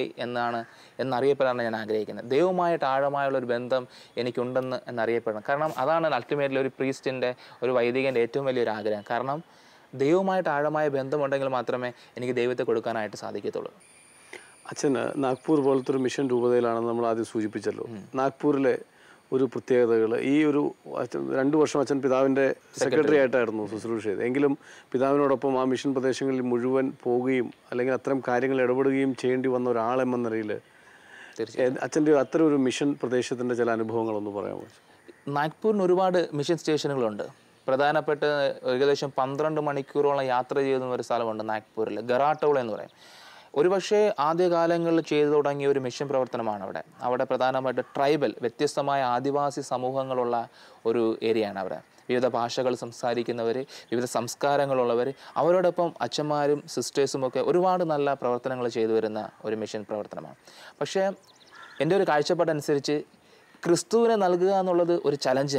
എന്നറിയപ്പെടാനാണ് ഞാൻ ആഗ്രഹിക്കുന്നത്. ദൈവവുമായിട്ട് ആഴമായുള്ളൊരു ബന്ധം എനിക്കുണ്ടെന്ന് എന്നറിയപ്പെടണം. കാരണം അതാണ് അൾട്ടിമേറ്റ്ലി ഒരു പ്രീസ്റ്റിൻ്റെ, ഒരു വൈദികൻ്റെ ഏറ്റവും വലിയൊരു ആഗ്രഹം. കാരണം ദൈവവുമായിട്ട് ആഴമായ ബന്ധമുണ്ടെങ്കിൽ മാത്രമേ എനിക്ക് ദൈവത്തെ കൊടുക്കാനായിട്ട് സാധിക്കത്തുള്ളൂ. അച്ഛന് നാഗ്പൂർ പോലത്തെ ഒരു മിഷൻ രൂപതയിലാണെന്ന് നമ്മൾ ആദ്യം സൂചിപ്പിച്ചല്ലോ. നാഗ്പൂരിലെ ഒരു പ്രത്യേകതകൾ, ഈ ഒരു 2 വർഷം അച്ഛൻ പിതാവിൻ്റെ സെക്രട്ടറി ആയിട്ടായിരുന്നു ശുശ്രൂഷ ചെയ്തത്. എങ്കിലും പിതാവിനോടൊപ്പം ആ മിഷൻ പ്രദേശങ്ങളിൽ മുഴുവൻ പോവുകയും അല്ലെങ്കിൽ അത്തരം കാര്യങ്ങൾ ഇടപെടുകയും ചെയ്യേണ്ടി വന്ന ഒരാളെന്ന നിലയിൽ അച്ഛൻ്റെ അത്തരം ഒരു മിഷൻ പ്രദേശത്തിൻ്റെ ചില അനുഭവങ്ങളൊന്ന് പറയാമോ? നാഗ്പൂരിന് ഒരുപാട് മിഷൻ സ്റ്റേഷനുകളുണ്ട്. പ്രധാനപ്പെട്ട ഏകദേശം 12 മണിക്കൂറോളം യാത്ര ചെയ്യുന്ന ഒരു സ്ഥലമുണ്ട് നാഗ്പൂരിൽ, ഗറാട്ടോൾ എന്ന് പറയും. ഒരുപക്ഷെ ആദ്യകാലങ്ങളിൽ ചെയ്തു തുടങ്ങിയ ഒരു മിഷൻ പ്രവർത്തനമാണ് അവിടെ പ്രധാനമായിട്ട് ട്രൈബൽ, വ്യത്യസ്തമായ ആദിവാസി സമൂഹങ്ങളുള്ള ഒരു ഏരിയയാണ് അവിടെ. വിവിധ ഭാഷകൾ സംസാരിക്കുന്നവർ, വിവിധ സംസ്കാരങ്ങളുള്ളവർ, അവരോടൊപ്പം അച്ഛന്മാരും സിസ്റ്റേഴ്സുമൊക്കെ ഒരുപാട് നല്ല പ്രവർത്തനങ്ങൾ ചെയ്തു വരുന്ന ഒരു മിഷൻ പ്രവർത്തനമാണ്. പക്ഷേ എൻ്റെ ഒരു കാഴ്ചപ്പാടനുസരിച്ച് ക്രിസ്തുവിനെ നൽകുക എന്നുള്ളത് ഒരു ചലഞ്ച്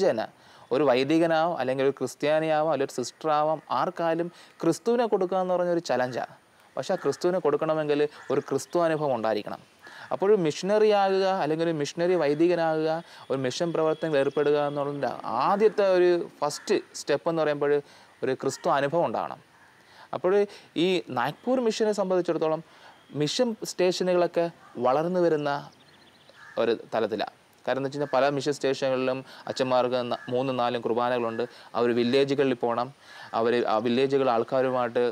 തന്നെ. ഒരു വൈദികനാവും, അല്ലെങ്കിൽ ഒരു ക്രിസ്ത്യാനിയാവാം, അല്ലെങ്കിൽ ഒരു സിസ്റ്ററാവാം, ആർക്കായാലും ക്രിസ്തുവിനെ കൊടുക്കുക എന്ന് പറഞ്ഞൊരു ചലഞ്ചാണ്. പക്ഷേ ആ ക്രിസ്തുവിനെ കൊടുക്കണമെങ്കിൽ ഒരു ക്രിസ്തു അനുഭവം ഉണ്ടായിരിക്കണം. അപ്പോൾ ഒരു മിഷണറി ആകുക, അല്ലെങ്കിൽ ഒരു മിഷണറി വൈദികനാകുക, ഒരു മിഷൻ പ്രവർത്തനത്തിൽ ഏർപ്പെടുക എന്നുള്ളതിൻ്റെ ആദ്യത്തെ ഒരു ഫസ്റ്റ് സ്റ്റെപ്പ് എന്ന് പറയുമ്പോൾ ഒരു ക്രിസ്തു അനുഭവം ഉണ്ടാകണം. അപ്പോൾ ഈ നാഗ്പൂർ മിഷനെ സംബന്ധിച്ചിടത്തോളം മിഷൻ സ്റ്റേഷനുകളൊക്കെ വളർന്നു വരുന്ന ഒരു തലത്തിലാണ്. കാരണം എന്ന് വെച്ച് കഴിഞ്ഞാൽ പല മിഷൻ സ്റ്റേഷനുകളിലും അച്ഛന്മാർക്ക് 3-4 കുർബാനകളുണ്ട്. അവർ വില്ലേജുകളിൽ പോകണം, ആ വില്ലേജുകൾ ആൾക്കാരുമായിട്ട്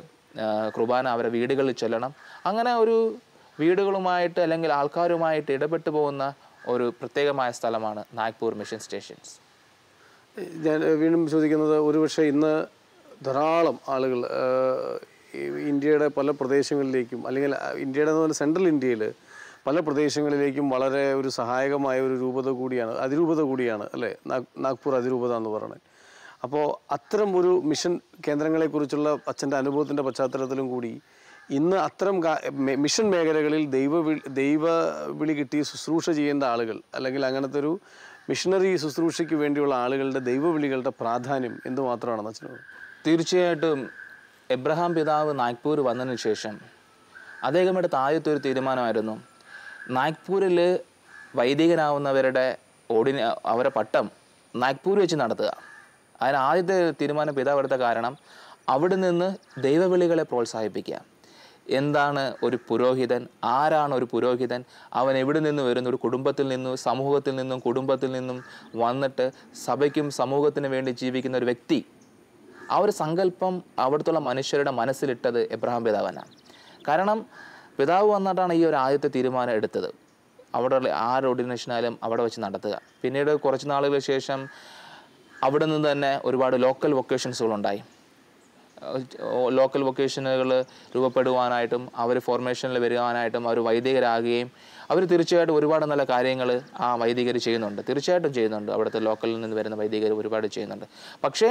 കുർബാന അവരെ വീടുകളിൽ ചെല്ലണം. അങ്ങനെ ഒരു വീടുകളുമായിട്ട് അല്ലെങ്കിൽ ആൾക്കാരുമായിട്ട് ഇടപെട്ട് പോകുന്ന ഒരു പ്രത്യേകമായ സ്ഥലമാണ് നാഗ്പൂർ മിഷൻ സ്റ്റേഷൻസ്. ഞാൻ വീണ്ടും ചോദിക്കുന്നത്, ഒരുപക്ഷെ ഇന്ന് ധാരാളം ആളുകൾ ഇന്ത്യയുടെ പല പ്രദേശങ്ങളിലേക്കും, അല്ലെങ്കിൽ ഇന്ത്യയുടെ പോലെ സെൻട്രൽ ഇന്ത്യയിൽ പല പ്രദേശങ്ങളിലേക്കും വളരെ ഒരു സഹായകമായ ഒരു അതിരൂപത കൂടിയാണ് അല്ലേ നാഗ്പൂർ അതിരൂപത എന്ന് പറയുന്നത്. അപ്പോൾ അത്തരം ഒരു മിഷൻ കേന്ദ്രങ്ങളെക്കുറിച്ചുള്ള അച്ഛൻ്റെ അനുഭവത്തിൻ്റെ പശ്ചാത്തലത്തിലും കൂടി ഇന്ന് അത്തരം മിഷൻ മേഖലകളിൽ ദൈവവിളി കിട്ടി ശുശ്രൂഷ ചെയ്യേണ്ട ആളുകൾ, അല്ലെങ്കിൽ അങ്ങനത്തെ ഒരു മിഷണറി ശുശ്രൂഷയ്ക്ക് വേണ്ടിയുള്ള ആളുകളുടെ ദൈവവിളികളുടെ പ്രാധാന്യം എന്തുമാത്രമാണെന്ന് അച്ഛനോട്? തീർച്ചയായിട്ടും എബ്രഹാം പിതാവ് നാഗ്പൂർ വന്നതിന് ശേഷം അദ്ദേഹം എടുത്ത ആദ്യത്തെ ഒരു തീരുമാനമായിരുന്നു നാഗ്പൂരിൽ വൈദികനാവുന്നവരുടെ അവരെ പട്ടം നാഗ്പൂർ വെച്ച് നടത്തുക. അതിന് ആദ്യത്തെ തീരുമാനം പിതാവ് എടുത്ത കാരണം അവിടെ നിന്ന് ദൈവവിളികളെ പ്രോത്സാഹിപ്പിക്കുക. എന്താണ് ഒരു പുരോഹിതൻ, ആരാണ് ഒരു പുരോഹിതൻ, അവൻ എവിടെ നിന്ന് വരുന്നു, ഒരു കുടുംബത്തിൽ നിന്നും കുടുംബത്തിൽ നിന്നും വന്നിട്ട് സഭയ്ക്കും സമൂഹത്തിനു വേണ്ടി ജീവിക്കുന്ന ഒരു വ്യക്തി. ആ ഒരു സങ്കല്പം അവിടുത്തെ മനുഷ്യരുടെ മനസ്സിലിട്ടത് എബ്രഹാം പിതാവനാണ്. കാരണം പിതാവ് വന്നിട്ടാണ് ഈ ഒരു ആദ്യത്തെ തീരുമാനം എടുത്തത്, അവിടെ ആര് ഓർഡിനേഷനായാലും അവിടെ വെച്ച് നടത്തുക. പിന്നീട് കുറച്ച് നാളുകൾക്ക് ശേഷം അവിടെ നിന്ന് തന്നെ ഒരുപാട് ലോക്കൽ വൊക്കേഷൻസുകളുണ്ടായി. ലോക്കൽ വൊക്കേഷനുകൾ രൂപപ്പെടുവാനായിട്ടും അവർ ഫോർമേഷനിൽ വരുവാനായിട്ടും അവർ വൈദികരാകുകയും അവർ തീർച്ചയായിട്ടും ഒരുപാട് നല്ല കാര്യങ്ങൾ ആ വൈദികർ ചെയ്യുന്നുണ്ട്, തീർച്ചയായിട്ടും ചെയ്യുന്നുണ്ട്. അവിടുത്തെ ലോക്കലിൽ നിന്ന് വരുന്ന വൈദികർ ഒരുപാട് ചെയ്യുന്നുണ്ട്. പക്ഷേ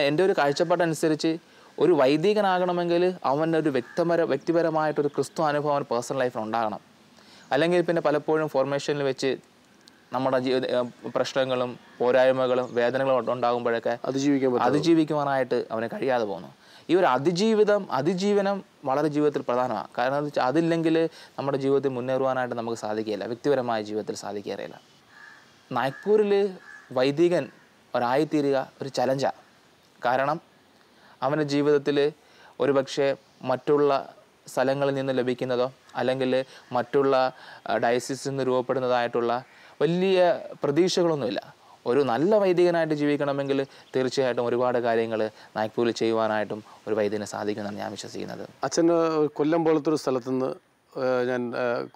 എൻ്റെ ഒരു കാഴ്ചപ്പാടനുസരിച്ച് ഒരു വൈദികനാകണമെങ്കിൽ അവൻ്റെ ഒരു വ്യക്തിപരമായിട്ടൊരു ക്രിസ്തു അനുഭവം അവൻ പേഴ്സണൽ ലൈഫിൽ ഉണ്ടാകണം. അല്ലെങ്കിൽ പിന്നെ പലപ്പോഴും ഫോർമേഷനിൽ വെച്ച് നമ്മുടെ പ്രശ്നങ്ങളും പോരായ്മകളും വേദനകളും ഉണ്ടാകുമ്പോഴൊക്കെ അതിജീവിക്കുവാനായിട്ട് അവന് കഴിയാതെ പോകുന്നു. ഈ ഒരു അതിജീവനം വളരെ ജീവിതത്തിൽ പ്രധാനമാണ്. കാരണം എന്താ വെച്ചാൽ അതില്ലെങ്കിൽ നമ്മുടെ ജീവിതത്തിൽ മുന്നേറുവാനായിട്ട് നമുക്ക് സാധിക്കുകയില്ല, വ്യക്തിപരമായ ജീവിതത്തിൽ സാധിക്കാറില്ല. നാഗ്പൂരിൽ വൈദികൻ ഒരായിത്തീരുക ഒരു ചലഞ്ചാണ്. കാരണം അവൻ്റെ ജീവിതത്തിൽ ഒരുപക്ഷെ മറ്റുള്ള സ്ഥലങ്ങളിൽ നിന്ന് ലഭിക്കുന്നതോ അല്ലെങ്കിൽ മറ്റുള്ള ഡയസിസിൽ നിന്ന് രൂപപ്പെടുന്നതായിട്ടുള്ള വലിയ പ്രതീക്ഷകളൊന്നുമില്ല. ഒരു നല്ല വൈദികനായിട്ട് ജീവിക്കണമെങ്കിൽ തീർച്ചയായിട്ടും ഒരുപാട് കാര്യങ്ങൾ നാഗ്പൂരിൽ ചെയ്യുവാനായിട്ടും ഒരു വൈദികന് സാധിക്കുമെന്നാണ് ഞാൻ വിശ്വസിക്കുന്നത്. അച്ഛന് കൊല്ലം പോലത്തൊരു സ്ഥലത്തുനിന്ന് ഞാൻ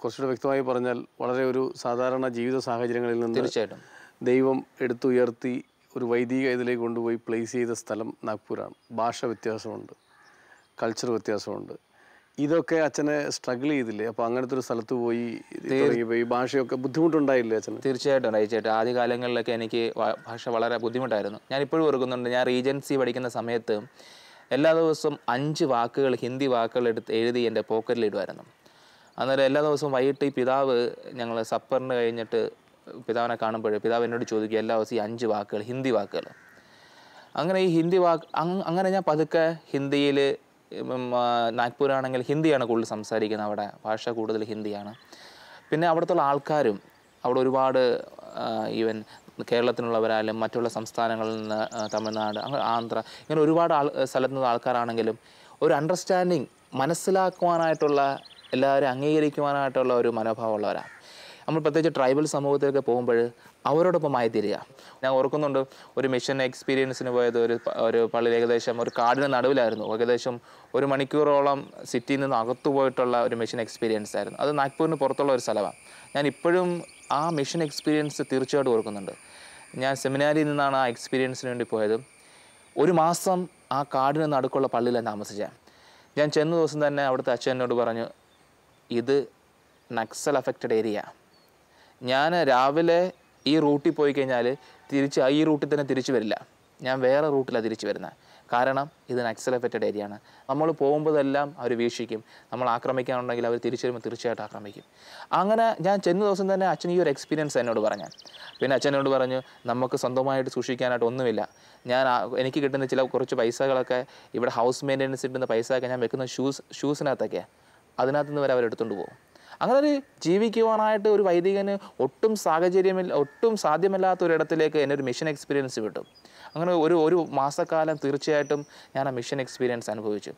കുറച്ചുകൂടെ വ്യക്തമായി പറഞ്ഞാൽ വളരെ ഒരു സാധാരണ ജീവിത സാഹചര്യങ്ങളിൽ നിന്ന് തീർച്ചയായിട്ടും ദൈവം എടുത്തുയർത്തി ഒരു വൈദിക ഇതിലേക്ക് കൊണ്ടുപോയി പ്ലേസ് ചെയ്ത സ്ഥലം നാഗ്പൂരാണ്. ഭാഷ വ്യത്യാസമുണ്ട്, കൾച്ചർ വ്യത്യാസമുണ്ട്. ഇതൊക്കെ അച്ഛനെ സ്ട്രഗിൾ ചെയ്തില്ലേ? അപ്പോൾ അങ്ങനത്തെ ഒരു സ്ഥലത്ത് പോയി ഈ ഭാഷയൊക്കെ ബുദ്ധിമുട്ടുണ്ടായില്ലേ അച്ഛന്? തീർച്ചയായിട്ടും. ആദ്യകാലങ്ങളിലൊക്കെ എനിക്ക് ഭാഷ വളരെ ബുദ്ധിമുട്ടായിരുന്നു. ഞാൻ ഇപ്പോഴും ഓർക്കുന്നുണ്ട്, ഞാൻ റീജൻസി പഠിക്കുന്ന സമയത്ത് എല്ലാ ദിവസവും 5 വാക്കുകൾ ഹിന്ദി വാക്കുകൾ എഴുതി എൻ്റെ പോക്കറ്റിലിടുമായിരുന്നു. അന്നേരം എല്ലാ ദിവസവും വൈകിട്ട് ഈ പിതാവ് ഞങ്ങൾ സപ്പറിന് കഴിഞ്ഞിട്ട് പിതാവിനെ കാണുമ്പോൾ പിതാവ് എന്നോട് ചോദിക്കുക എല്ലാ ദിവസവും ഈ 5 വാക്കുകൾ ഹിന്ദി വാക്കുകൾ. അങ്ങനെ ഈ ഹിന്ദി അങ്ങനെ ഞാൻ പതുക്കെ ഹിന്ദിയിൽ നാഗ്പൂരാണെങ്കിൽ ഹിന്ദിയാണ് കൂടുതൽ സംസാരിക്കുന്നത്, അവിടെ ഭാഷ കൂടുതൽ ഹിന്ദിയാണ്. പിന്നെ അവിടുത്തെ ആൾക്കാരും അവിടെ ഒരുപാട് ഈവൻ കേരളത്തിനുള്ളവരായാലും മറ്റുള്ള സംസ്ഥാനങ്ങളിൽ നിന്ന് തമിഴ്നാട് ആന്ധ്ര ഇങ്ങനെ ഒരുപാട് സ്ഥലത്തു നിന്ന് ആൾക്കാരാണെങ്കിലും ഒരു അണ്ടർസ്റ്റാൻഡിങ് മനസ്സിലാക്കുവാനായിട്ടുള്ള എല്ലാവരും അംഗീകരിക്കുവാനായിട്ടുള്ള ഒരു മനോഭാവമുള്ളവരാണ്. നമ്മൾ പ്രത്യേകിച്ച് ട്രൈബൽ സമൂഹത്തിലൊക്കെ പോകുമ്പോൾ അവരോടൊപ്പം ആയിത്തീരുക. ഞാൻ ഓർക്കുന്നുണ്ട്, ഒരു മിഷൻ എക്സ്പീരിയൻസിന് പോയത് ഒരു പള്ളിയിൽ ഏകദേശം ഒരു കാടിന് നടുവിലായിരുന്നു. ഏകദേശം 1 മണിക്കൂറോളം സിറ്റിയിൽ നിന്ന് അകത്തു പോയിട്ടുള്ള ഒരു മിഷൻ എക്സ്പീരിയൻസ് ആയിരുന്നു. അത് നാഗ്പൂരിന് പുറത്തുള്ള ഒരു സ്ഥലമാണ്. ഞാൻ ഇപ്പോഴും ആ മിഷൻ എക്സ്പീരിയൻസ് തീർച്ചയായിട്ടും ഓർക്കുന്നുണ്ട്. ഞാൻ സെമിനാരിയിൽ നിന്നാണ് ആ എക്സ്പീരിയൻസിന് വേണ്ടി പോയത്. 1 മാസം ആ കാടിന് നടുക്കുള്ള പള്ളിയിലാണ് താമസിച്ചത്. ഞാൻ ചെന്ന ദിവസം തന്നെ അവിടുത്തെ അച്ഛനോട് പറഞ്ഞു, ഇത് നക്സൽ അഫക്റ്റഡ് ഏരിയ. ഞാൻ രാവിലെ ഈ റൂട്ടിൽ പോയി കഴിഞ്ഞാൽ ഈ റൂട്ടിൽ തന്നെ തിരിച്ചു വരില്ല, ഞാൻ വേറെ റൂട്ടിലാണ് തിരിച്ചു വരുന്നത്. കാരണം ഇത് നക്സൽ അഫക്റ്റഡ് ഏരിയ ആണ്. നമ്മൾ പോകുമ്പോഴെല്ലാം അവർ വീക്ഷിക്കും, നമ്മൾ ആക്രമിക്കാനുണ്ടെങ്കിൽ അവർ തിരിച്ചു വരുമ്പോൾ തീർച്ചയായിട്ടും ആക്രമിക്കും. അങ്ങനെ ഞാൻ ചെന്ന ദിവസം തന്നെ അച്ഛൻ ഈ ഒരു എക്സ്പീരിയൻസ് എന്നോട് പറഞ്ഞു. പിന്നെ അച്ഛനോട് പറഞ്ഞു, നമുക്ക് സ്വന്തമായിട്ട് സൂക്ഷിക്കാനായിട്ട് ഒന്നുമില്ല. എനിക്ക് കിട്ടുന്ന കുറച്ച് പൈസകളൊക്കെ ഇവിടെ ഹൗസ് മെയിൻ്റെനൻസ് കിട്ടുന്ന പൈസയൊക്കെ ഞാൻ വെക്കുന്ന ഷൂസിനകത്തൊക്കെ അതിനകത്ത് നിന്ന് വരെ അവരെടുത്തുകൊണ്ട് പോകും. അങ്ങനെ ഒരു ജീവിക്കുവാനായിട്ട് ഒരു വൈദികന് ഒട്ടും സാധ്യമല്ലാത്ത ഒരിടത്തിലേക്ക് എന്നെ ഒരു മിഷൻ എക്സ്പീരിയൻസ് വിട്ടു. അങ്ങനെ ഒരു മാസക്കാലം തീർച്ചയായിട്ടും ഞാൻ ആ മിഷൻ എക്സ്പീരിയൻസ് അനുഭവിച്ചു.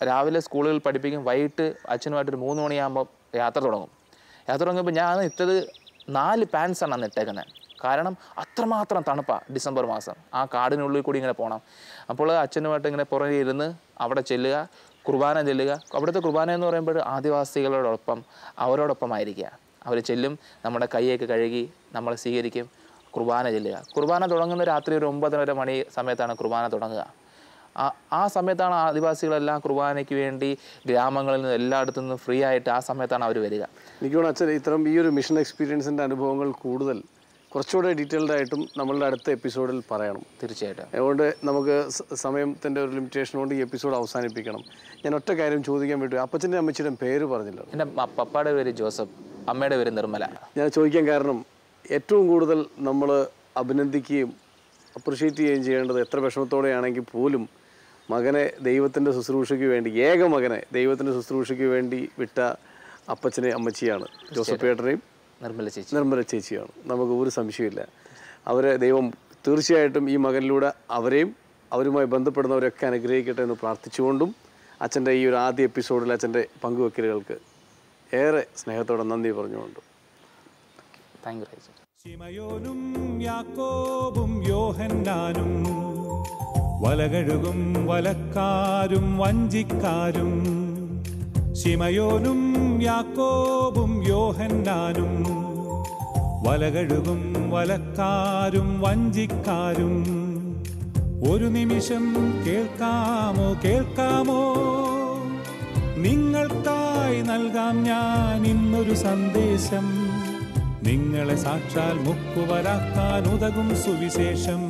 രാവിലെ സ്കൂളുകളിൽ പഠിപ്പിക്കും, വൈകിട്ട് അച്ഛനുമായിട്ടൊരു 3 മണിയാകുമ്പോൾ യാത്ര തുടങ്ങുമ്പോൾ ഞാൻ ഇട്ടത് 4 പാൻസാണ് അന്ന് ഇട്ടേക്കുന്നത്. കാരണം അത്രമാത്രം തണുപ്പാണ്. ഡിസംബർ മാസം ആ കാടിനുള്ളിൽ കൂടി ഇങ്ങനെ പോകണം. അപ്പോൾ അച്ഛനുമായിട്ട് ഇങ്ങനെ പുറകെ ഇരുന്ന് അവിടെ ചെല്ലുക, കുർബാന ചെല്ലുക. അവിടുത്തെ കുർബാന എന്ന് പറയുമ്പോൾ ആദിവാസികളോടൊപ്പം അവരോടൊപ്പമായിരിക്കുക. അവർ ചെല്ലും, നമ്മുടെ കൈയൊക്കെ കഴുകി നമ്മളെ സ്വീകരിക്കും, കുർബാന ചെല്ലുക. കുർബാന തുടങ്ങുന്ന രാത്രി ഒരു 9:30 മണി സമയത്താണ് കുർബാന തുടങ്ങുക. ആ സമയത്താണ് ആദിവാസികളെല്ലാം കുർബാനയ്ക്ക് വേണ്ടി ഗ്രാമങ്ങളിൽ നിന്ന് എല്ലായിടത്തു നിന്നും ഫ്രീ ആയിട്ട് ആ സമയത്താണ് അവർ വരിക. എനിക്ക് തോന്നുന്നു അച്ഛൻ ഇത്തരം ഈ ഒരു മിഷൻ എക്സ്പീരിയൻസിൻ്റെ അനുഭവങ്ങൾ കൂടുതൽ കുറച്ചുകൂടെ ഡീറ്റെയിൽഡ് ആയിട്ടും നമ്മളുടെ അടുത്ത എപ്പിസോഡിൽ പറയണം. തീർച്ചയായിട്ടും. അതുകൊണ്ട് നമുക്ക് സമയത്തിൻ്റെ ഒരു ലിമിറ്റേഷൻ കൊണ്ട് ഈ എപ്പിസോഡ് അവസാനിപ്പിക്കണം. ഞാൻ ഒറ്റ കാര്യം ചോദിക്കാൻ വേണ്ടി, അപ്പച്ചൻ്റെ അമ്മച്ചിയുടെ പേര് പറഞ്ഞില്ല. എൻ്റെ പപ്പയുടെ പേര് ജോസഫ്, അമ്മയുടെ പേര് നിർമ്മല. ഞാൻ ചോദിക്കാൻ കാരണം ഏറ്റവും കൂടുതൽ നമ്മൾ അഭിനന്ദിക്കുകയും അപ്രിഷ്യേറ്റ് ചെയ്യുകയും ചെയ്യേണ്ടത് എത്ര വിഷമത്തോടെയാണെങ്കിൽ പോലും മകനെ ദൈവത്തിൻ്റെ ശുശ്രൂഷയ്ക്ക് വേണ്ടി, ഏക മകനെ ദൈവത്തിൻ്റെ ശുശ്രൂഷയ്ക്ക് വേണ്ടി വിട്ട അപ്പച്ചനെ അമ്മച്ചിയാണ്. ജോസഫ് പേട്ടനെയും നിർമ്മല ചേച്ചിയാണ്. നമുക്ക് ഒരു സംശയമില്ല. അവരെ ദൈവം തീർച്ചയായിട്ടും ഈ മകനിലൂടെ അവരെയും അവരുമായി ബന്ധപ്പെടുന്നവരൊക്കെ അനുഗ്രഹിക്കട്ടെ എന്ന് പ്രാർത്ഥിച്ചുകൊണ്ടും അച്ഛൻ്റെ ഈ ഒരു ആദ്യ എപ്പിസോഡിൽ അച്ഛൻ്റെ പങ്കുവെക്കലുകൾക്ക് ഏറെ സ്നേഹത്തോടെ നന്ദി പറഞ്ഞുകൊണ്ട് ശിമയോനും യാക്കോബും യോഹന്നാനും വലകഴുകും വലക്കാരും വഞ്ചിക്കാരും. ശിമയോനും യാക്കോബും യോഹന്നാനും വലകഴുകും വലക്കാരും വഞ്ചിക്കാരും. ഒരു നിമിഷം കേൾക്കാമോ കേൾക്കാമോ, നിങ്ങൾക്കായി നൽകാം ഞാൻ ഇന്നൊരു സന്ദേശം. നിങ്ങളെ സാക്ഷാൽ മുക്കുവരാക്കാൻ ഉതകും സുവിശേഷം.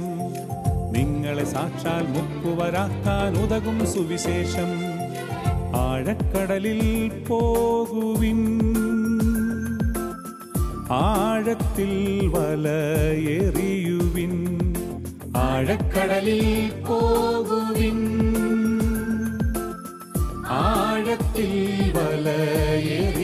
നിങ്ങളെ സാക്ഷാൽ മുക്കുവരാക്കാൻ ഉതകും സുവിശേഷം. ആഴക്കടലിൽ പോകുവിൻ, ആഴത്തിൽ വലയെറിയുവിൻ. ആഴക്കടലിൽ പോകുവിൻ, ആഴത്തിൽ വലയെറിയുവിൻ.